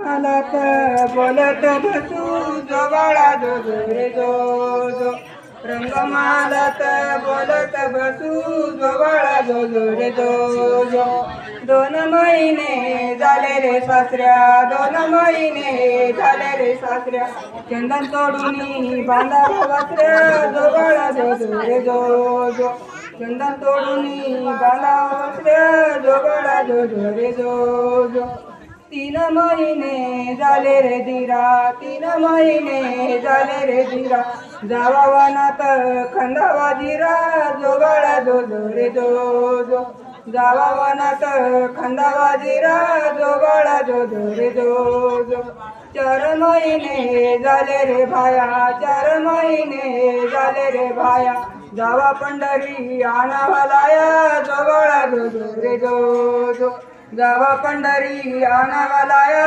मालक बोलत बसू जो बाळा जो जो रे जो जो रंगमालक बोलत बसू जो बाळा जो जो रे जो जो 2 महिने झाले रे सासऱ्या 2 महिने झाले रे सासऱ्या चंदन तोडून बांधा वासऱ्या जो बाळा जो जो रे जो जो चंदन तोडून बांधा वासऱ्या जो बाळा जो जो रे जो जो 3 महिने झाले रे धीरा 3 महिने झाले रे धीरा जावा वनात खंडावा जिरा जो बाळा जो जो रे जो जो जावा वनात खंडावा जिरा जो बाळा जो जो रे जो जो 4 महिने झाले रे भाया 4 महिने झाले रे भाया जावा पंढरी आणावा लाया जो बाळा जो जो रे जो जो जावा पंढरी आणावा लाया